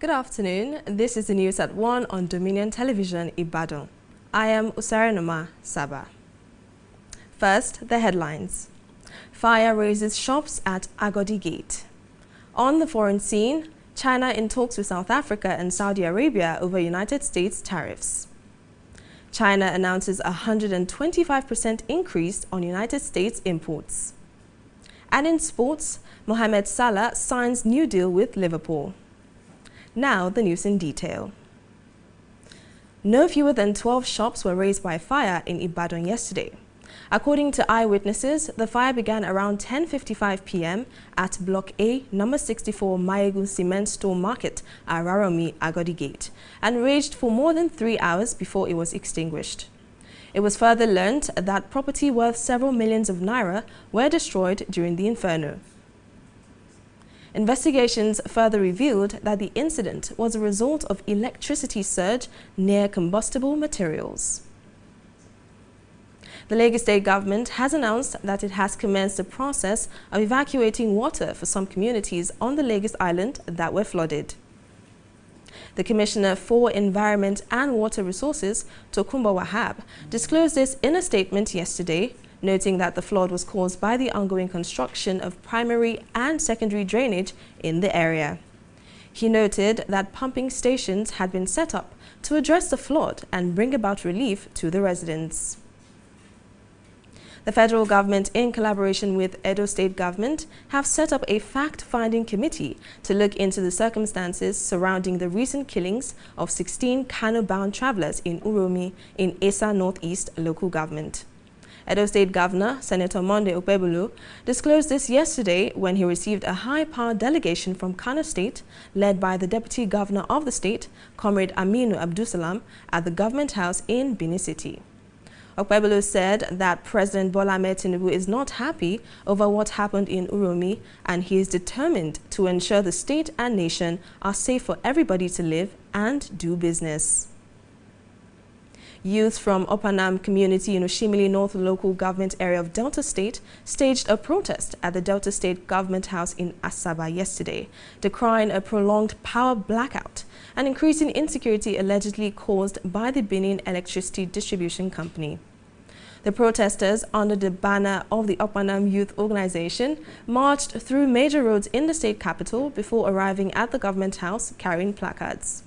Good afternoon. This is the news at 1 on Dominion Television, Ibadan. I am Usarenoma Saba. First, the headlines. Fire razes shops at Agodi Gate. On the foreign scene, China in talks with South Africa and Saudi Arabia over United States tariffs. China announces a 125% increase on United States imports. And in sports, Mohamed Salah signs new deal with Liverpool. Now the news in detail. No fewer than 12 shops were razed by fire in Ibadan yesterday. According to eyewitnesses, the fire began around 10:55 p.m. at Block A, number 64 Mayegun Cement Store Market at Raromi, Agodi Gate, and raged for more than 3 hours before it was extinguished. It was further learned that property worth several millions of naira were destroyed during the inferno. Investigations further revealed that the incident was a result of electricity surge near combustible materials. The Lagos State government has announced that it has commenced the process of evacuating water for some communities on the Lagos Island that were flooded. The Commissioner for Environment and Water Resources, Tokunbo Wahab, disclosed this in a statement yesterday, noting that the flood was caused by the ongoing construction of primary and secondary drainage in the area. He noted that pumping stations had been set up to address the flood and bring about relief to the residents. The federal government, in collaboration with Edo State government, have set up a fact-finding committee to look into the circumstances surrounding the recent killings of 16 Kano-bound travelers in Uromi in Esa Northeast local government. Edo State Governor, Senator Monday Okpebholo, disclosed this yesterday when he received a high-powered delegation from Kano State, led by the Deputy Governor of the state, Comrade Aminu Abdusalam, at the Government House in Benin City. Okpebholo said that President Bola Ahmed Tinubu is not happy over what happened in Uromi, and he is determined to ensure the state and nation are safe for everybody to live and do business. Youth from Opanam community in Oshimili North local government area of Delta State staged a protest at the Delta State Government House in Asaba yesterday, decrying a prolonged power blackout and increasing insecurity allegedly caused by the Benin Electricity Distribution Company. The protesters, under the banner of the Opanam Youth Organization, marched through major roads in the state capital before arriving at the Government House carrying placards.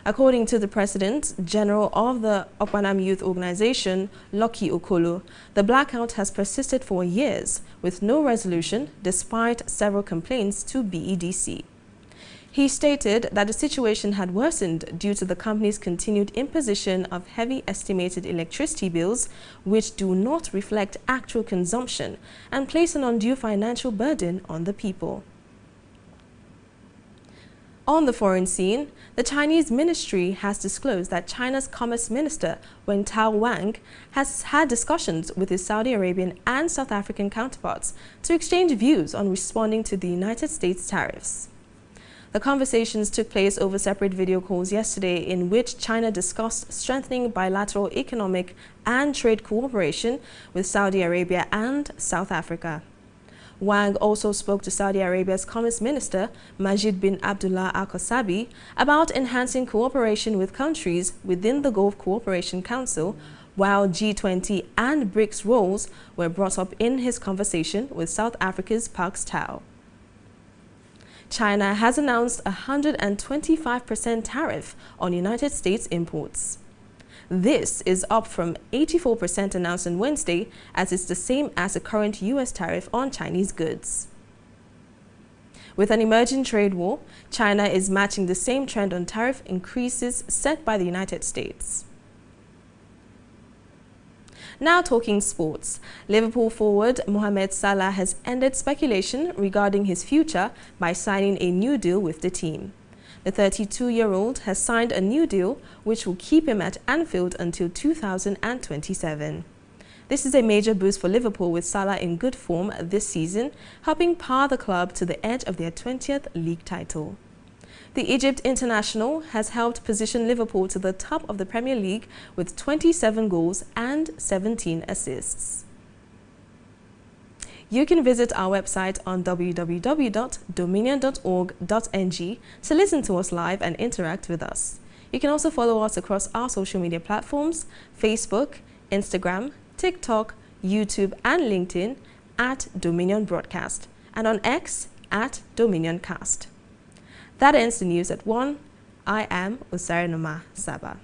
According to the President General of the Opanam Youth Organization, Lucky Okolo, the blackout has persisted for years with no resolution despite several complaints to BEDC. He stated that the situation had worsened due to the company's continued imposition of heavy estimated electricity bills which do not reflect actual consumption and place an undue financial burden on the people. On the foreign scene, the Chinese ministry has disclosed that China's Commerce Minister Wentao Wang has had discussions with his Saudi Arabian and South African counterparts to exchange views on responding to the United States tariffs. The conversations took place over separate video calls yesterday in which China discussed strengthening bilateral economic and trade cooperation with Saudi Arabia and South Africa. Wang also spoke to Saudi Arabia's Commerce Minister, Majid bin Abdullah Al-Qasabi, about enhancing cooperation with countries within the Gulf Cooperation Council, while G20 and BRICS roles were brought up in his conversation with South Africa's Parks Tau. China has announced a 125% tariff on United States imports. This is up from 84% announced on Wednesday, as it's the same as the current U.S. tariff on Chinese goods. With an emerging trade war, China is matching the same trend on tariff increases set by the United States. Now talking sports, Liverpool forward Mohamed Salah has ended speculation regarding his future by signing a new deal with the team. The 32-year-old has signed a new deal which will keep him at Anfield until 2027. This is a major boost for Liverpool, with Salah in good form this season, helping power the club to the edge of their 20th league title. The Egypt international has helped position Liverpool to the top of the Premier League with 27 goals and 17 assists. You can visit our website on www.dominion.org.ng to listen to us live and interact with us. You can also follow us across our social media platforms, Facebook, Instagram, TikTok, YouTube and LinkedIn at Dominion Broadcast and on X at DominionCast. That ends the news at 1. I am Osarinoma Saba.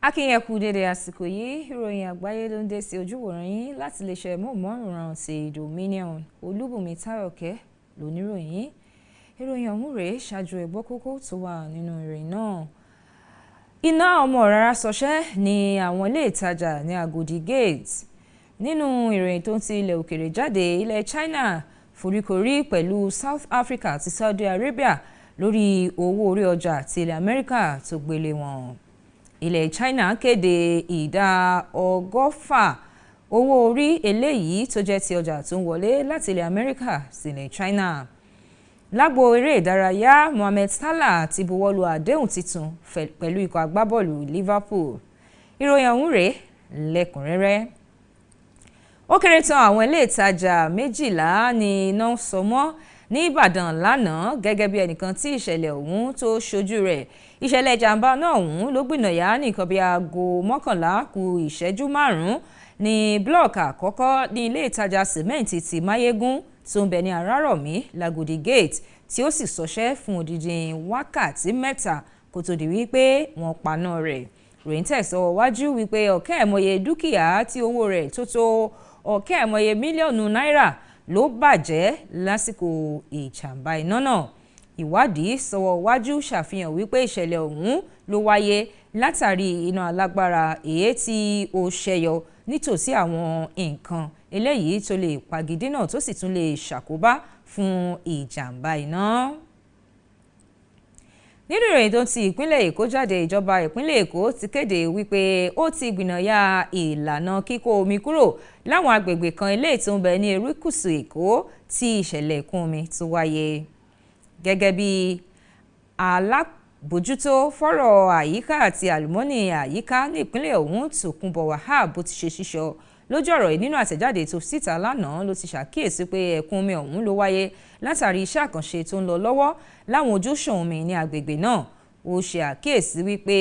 Akínyẹn kú dédé àsìkò yìí, ìròyìn àgbáyé ló ń dé sí ojúwòrán yín láti lè ṣe móhùnmáwòrán ti Dominion. Olúbùnmi Táyọ̀kẹ́ lóníròyìn. Ìròyìn ọ̀hún rèé, ṣáájú ẹ gbọ́ kókó tó wà nínú ìròyìn náà. Iná ọmọ rárá ṣọṣẹ́ ní àwọn ilé ìtajà ní Agodi Gate. Nínú ìròyìn tó ń ti ilẹ̀ òkèrè jáde, ilẹ̀ China foríkorí pẹ̀lú South Africa àti Saudi Arabia lórí owó orí ọjà ti ilẹ̀ Amẹ́ríkà tó gbélé wọn. Ilẹ̀ China kéde ìdá 100% owó orí eléyìí tó jẹ́ ti ọjà tó ń wọlé láti ilẹ̀ Amẹ́ríkà sí ilẹ̀ China. Lágbo eré ìdárayá, Mohamed Salah ti buwọ́lu àdéhùn titun pẹ̀lú ikọ̀ agbábọ́ọ̀lù Liverpool. Ìròyìn ọ̀hún rèé lẹ́kùnrẹ́rẹ́. Ó kéré tán àwọn ilé ìtajà 12 ni iná sọ mọ́ ní Ìbàdàn lánàá gẹ́gẹ́ bí ẹnìkan tí ìṣẹ̀lẹ̀ ọ̀hún tó ṣojú rẹ̀. Ìṣẹ̀lẹ̀ ìjàmbá náà ọ̀hún ló gbìnàyà ní nǹkan bí aago 11 kù ìṣẹ́jú 5 ní blọọkì àkọ́kọ́ ní ilé ìtajà sìmẹ́ǹtì ti Máyégún tó ń bẹ ní Arárọ̀mí Lagodi Gate tí ó sì ṣọṣẹ́ fún odidi wákàtí 3 kó tó di wípé wọ́n paná rẹ̀. Ròyìn tẹ̀sọ́ wájú wípé ọ̀kẹ́-ẹ̀mọye dúkìá tí owó rẹ̀ tó tó ọ̀kẹ́-ẹ̀mọye mílíọ̀nù náírà ló bàjẹ́ lásìkò ìjàmbá iná náà. Ìwádìí sọwọ́ wájú ṣàfihàn wípé ìṣẹ̀lẹ̀ ọ̀hún ló wáyé látàrí iná alágbára èyí tí ó ṣẹyọ nítòsí àwọn nǹkan eléyìí tó lè pagidínà tó sì tún lè ṣàkóbá fún ìjàmbá iná. Nínú ìròyìn tó ti ìpínlẹ̀ Èkó jáde, ìjọba ìpínlẹ̀ Èkó ti kéde wípé ó ti gbìnàyà ìlànà kíkó omi kúrò láwọn agbègbè kan eléyìí tó ń bẹ ní erékùṣù Èkó tí ìṣẹ̀lẹ̀ ìkún omi tó wáyé. Gẹ́gẹ́ bí alábòjútó fọ́rọ̀ àyíká àti àlùmọ́nì àyíká ní ìpínlẹ̀ ọ̀hún Tòkunbọ̀ Wahab bó ti ṣe sísọ lójú ọ̀rọ̀ yìí nínú àtẹ̀jáde tó síta lánàá ló ti ṣàkíyèsí pé ẹ̀kún omi ọ̀hún ló wáyé látàrí iṣẹ́ àkànṣe tó ń lọ lọ́wọ́ láwọn ojúṣàn omi ní agbègbè náà. Ó ṣe àkíyèsí wípé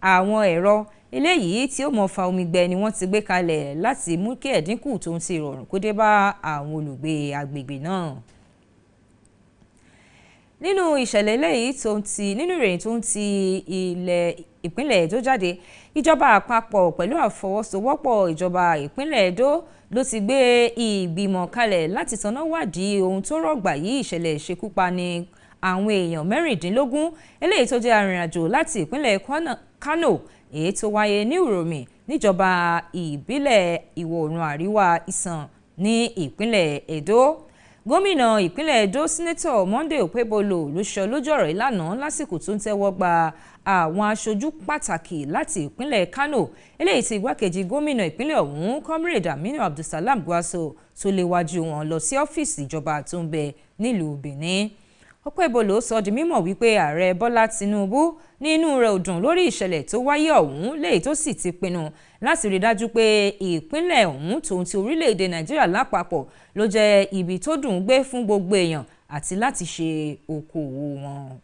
àwọn ẹ̀rọ eléyìí tí ó mọ fa omi gbẹ ni wọ́n ti gbé kalẹ̀ láti mú kí ẹ̀dínkù tó ń ti rọrùn kó dé bá àwọn olùgbé agbègbè náà. nínú ìṣẹ̀lẹ̀ eléyìí nínú ìròyìn tó ń ti ìpínlẹ̀ Edo jáde, ìjọba àpapọ̀ pẹ̀lú àfọwọ́sowọ́pọ̀ ìjọba ìpínlẹ̀ Edo ló ti gbé ìgbìmọ̀ kalẹ̀ láti tanná wádìí ohun tó rọ̀gbà yí ìṣẹ̀lẹ̀ ìṣekúpani àwọn èèyàn 16 eléyìí tó jẹ́ arìnrìnàjò láti ìpínlẹ̀ Kano èyí tó wáyé ní Uromi níjọba ìbílẹ̀ ìwọ̀ oòrùn àríwá Isan ní ìpínlẹ̀ Edo. Gómìnà ìpínlẹ̀ Edo Sẹ́nẹ́tọ̀ Monday Okpebholo ló sọ lójú ọ̀rọ̀ ìlànà lásìkò tó ń tẹ́wọ́ gba àwọn aṣojú pàtàkì láti ìpínlẹ̀ Kano eléyìí tí igbákejì gómìnà ìpínlẹ̀ ọ̀hún Comrade Aminu Abdulsalam Gwarzo tó léwájú wọn lọ sí ọ́fíìsì ìjọba tó ń bẹ nílùú Benin. Okpebholo sọ di mímọ̀ wípé ààrẹ Bọ́lá Tinubu ní inú rẹ̀ ò dùn lórí ìṣẹ̀lẹ̀ tó wáyé ọ̀hún léyìí tó sì ti pinnu láti rí dájú pé ìpínlẹ̀ ọ̀hún tòun ti orílẹ̀-èdè Nàìjíríà lápapọ̀ ló jẹ́ ibi tó dùn gbé fún gbogbo èèyàn àti láti ṣe okòwò wọn.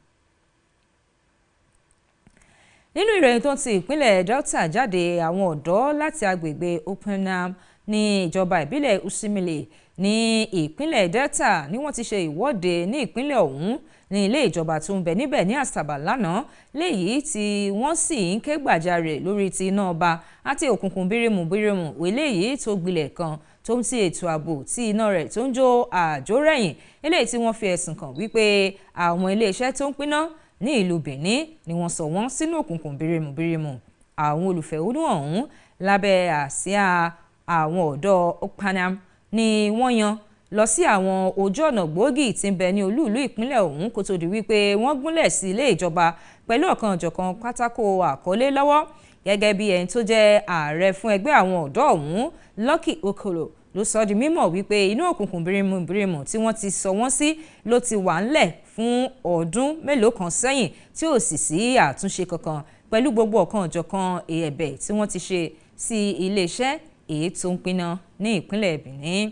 Nínú ìròyìn tó ti ìpínlẹ̀ Delta jáde, àwọn ọ̀dọ́ láti agbègbè Openam ní ìjọba ìbílẹ̀ Usimile ní ìpínlẹ̀ Delta ni wọ́n ti ṣe ìwọ́de ní ìpínlẹ̀ ọ̀hún ní ilé ìjọba tó ń bẹ níbẹ̀ ní Asaba lánàá, léyìí tí wọ́n sì ń ké gbàjarè lórí ti iná ọba àti òkùnkùn bírímù eléyìí tó gbilẹ̀ kan tó ń ti ètò ààbò tí iná rẹ̀ tó ń jó àjórẹ̀yìn, eléyìí tí wọ́n fi ẹ̀sùn kàn wípé àwọn iléeṣẹ́ tó ń píná ní ìlú Benin ni wọ́n sọ wọ́n sínú òkùnkùn bírímù. Àwọn olùfẹ̀hónú ọ̀hún lábẹ́ àsíá àwọn ọ̀dọ́ Okpanam ni wọ́n yan lọ sí àwọn ojú ọ̀nà gbòógì tí ń bẹ ní olú-ìlú ìpínlẹ̀ ọ̀hún kó tó di wípé wọ́n gúnlẹ̀ sí ilé ìjọba pẹ̀lú ọ̀kan-ò-jọ̀kan pátákó àkọlé lọ́wọ́. Gẹ́gẹ́ bí ẹni tó jẹ́ ààrẹ fún ẹgbẹ́ àwọn ọ̀dọ́ ọ̀hún Lucky Okolo ló sọ di mímọ̀ wípé inú òkùnkùn bírímù tí wọ́n ti sọ wọ́n sí ló ti wà ńlẹ̀ fún ọdún mélòó kan sẹ́yìn tí ò sì sí àtúnṣe kankan pẹ̀lú gbogbo ọ̀kan-ò-jọ̀kan ẹ̀bẹ̀ tí wọ́n ti ṣe sí iléeṣẹ́ èyí tó ń pinná ní ìpínlẹ̀ Benin.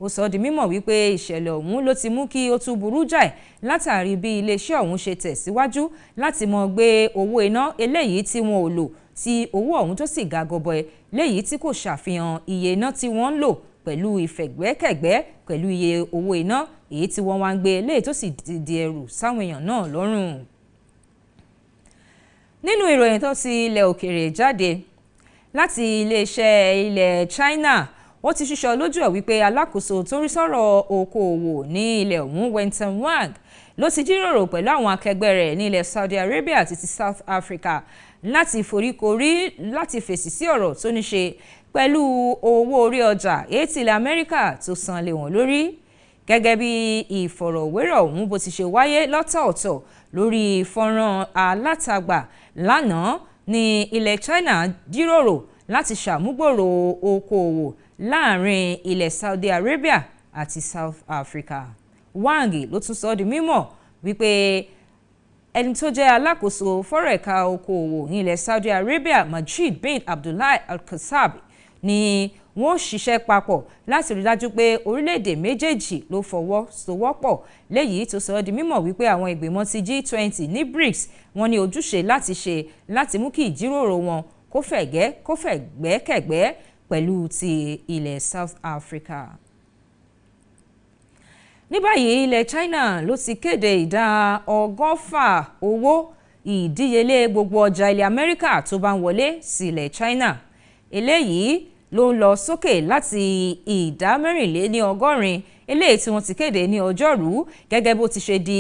Ó sọ di mímọ̀ wípé ìṣẹ̀lẹ̀ ọ̀hún ló ti mú kí ó tún burú jáì látàrí bí iléeṣẹ́ ọ̀hún ṣe tẹ̀síwájú láti mọ gbé owó iná eléyìí tí wọn ò lò tí owó ọ̀hún tó sì ga gọbọi léyìí tí kò ṣàfihàn iye iná tí wọ́n ń lò pẹ̀lú ìfẹ̀gbẹ́kẹ̀gbẹ́ pẹ̀lú iye owó iná èyí tí wọ́n wá ń gbé léyìí tó sì di ẹrù sáwọn èèyàn náà lọ́rùn. Nínú ìròyìn tó ti ilẹ̀ òkèèrè jáde láti iléeṣẹ́ ilẹ̀ China, ó ti ṣíṣọ lójú ẹ̀ wípé alákòóso tó ń rí sọ̀rọ̀ okòòwò ní ilẹ̀ ọ̀hún Wenton Wang ló ti jíròrò pẹ̀lú àwọn akẹgbẹ́ rẹ̀ ní ilẹ̀ Saudi Arabia àti ti South Africa láti foríkorí láti fèsì sí ọ̀rọ̀ tó ní ṣe pẹ̀lú owó orí ọjà èyí tí ilẹ̀ Amẹ́ríkà tó san lé wọn lórí. Gẹ́gẹ́ bí ìfọ̀rọ̀wérọ̀ ọ̀hún bó ti ṣe wáyé lọ́tọ̀ọ̀tọ̀ lórí fọ́nrán alátagbà lánàá ní ilẹ̀ China jíròrò láti ṣàmúgbòrò okòòwò láàrin ilẹ̀ Saudi Arabia àti South Africa. Wang ló tún sọ di mímọ̀ wípé ẹni tó jẹ́ alákòóso fọ́rọ̀ ẹ̀ka okòòwò ní ilẹ̀ Saudi Arabia Majid bin Abdullah Al-Qasab ni wọ́n ṣiṣẹ́ papọ̀ láti rí dájú pé orílẹ̀-èdè méjèèjì ló fọwọ́sowọ́pọ̀, léyìí tó sọ di mímọ̀ wípé àwọn ìgbìmọ̀ ti G20 ní BRICS wọ́n ní ojúṣe láti ṣe láti mú kí ìjíròrò wọn kó fẹ̀gbẹ́kẹ̀gbẹ́ pẹ̀lú ti ilẹ̀ South Africa. Ní báyìí ilẹ̀ China ló ti kéde ìdá 100% owó ìdíyelé gbogbo ọjà ilẹ̀ Amẹ́ríkà tó bá ń wọlé sí ilẹ̀ China. Eléyìí ló ń lọ sókè láti ìdá 84% eléyìí tí wọ́n ti kéde ní ọjọ́rú gẹ́gẹ́ bó ti ṣe di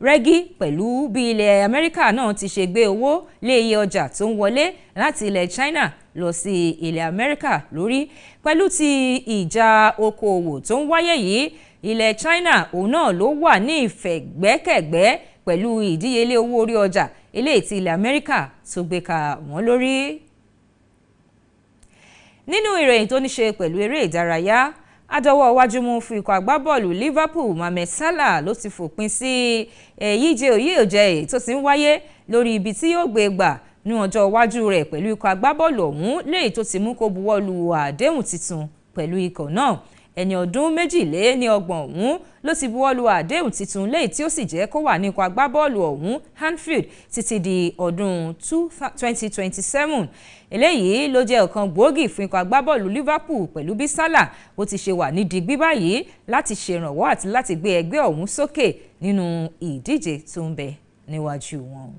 rẹ́gí pẹ̀lú bí ilẹ̀ Amẹ́ríkà náà ti ṣe gbé owó lé iye ọjà tó ń wọlé láti ilẹ̀ China lọ sí ilẹ̀ Amẹ́ríkà lórí. Pẹ̀lú ti ìjà okòòwò tó ń wáyé yìí, ilẹ̀ China òun náà ló wà ní ìfẹ̀gbẹ́kẹ̀gbẹ́ pẹ̀lú ìdíyelé owó orí ọjà eléyìí tí ilẹ̀ Amẹ́ríkà tó gbé ka wọ́n lórí. Nínú ìròyìn tó ní ṣe pẹ̀lú eré ìdárayá, adọ́wọ́ iwájú mú fún ikọ̀ agbábọ́ọ̀lù Liverpool Mohamed Salah ló ti fòpin sí ìyíje òye tó ti ń wáyé lórí ibi tí yóò gbé gbà ní ọjọ́ iwájú rẹ̀ pẹ̀lú ikọ̀ agbábọ́ọ̀lù ọ̀hún léyìí tó ti mú kó buwọ́lu àdéhùn tuntun pẹ̀lú ikọ̀ náà. ẹni ọdún 32 ọ̀hún ló ti buwọ́lu àdéhùn tuntun léyìí tí ó sì jẹ́ kó wà ní ikọ̀ agbábọ́ọ̀lù ọ̀hún Anfield títí di ọdún 2027. eléyìí ló jẹ́ ọ̀kan gbòógì fún ikọ̀ agbábọ́ọ̀lù Liverpool pẹ̀lú bí Salah bó ti ṣe wà ní digbí báyìí láti ṣèrànwọ́ àti láti gbé ẹgbẹ́ ọ̀hún sókè nínú ìdíje tó ń bẹ níwájú wọn.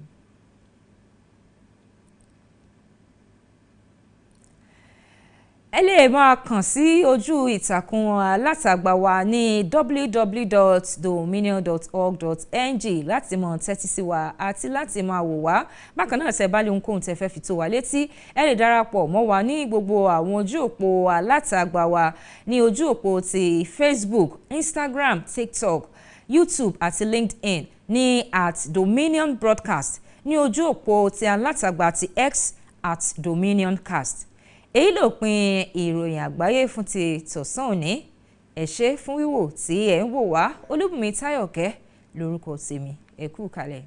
ẹ lè máa kàn sí ojú ìtàkùn alátagbà wa ní www.dominion.org.ng láti máa tẹ́tí sí wa àti láti máa wò wá. bákan náà tẹ́ bá lè ohunkóhun tẹ́ fẹ́ fi tó wa létí ẹ lè darapọ̀ mọ́ wa ní gbogbo àwọn ojú òpó alátagbà wa ní ojú òpó ti Facebook, Instagram, TikTok, YouTube àti LinkedIn ní @Dominion Broadcast, ní ojú òpó ti alátagbà ti X @DominionCast. èyí lópin ìròyìn àgbáyé fún ti tọ̀sán òní. ẹ ṣé fún wíwò tí ẹ ń wò wá. Olúbùnmi Táyọ̀kẹ́ lórúkọ tèmi. ẹ kú kalẹ̀.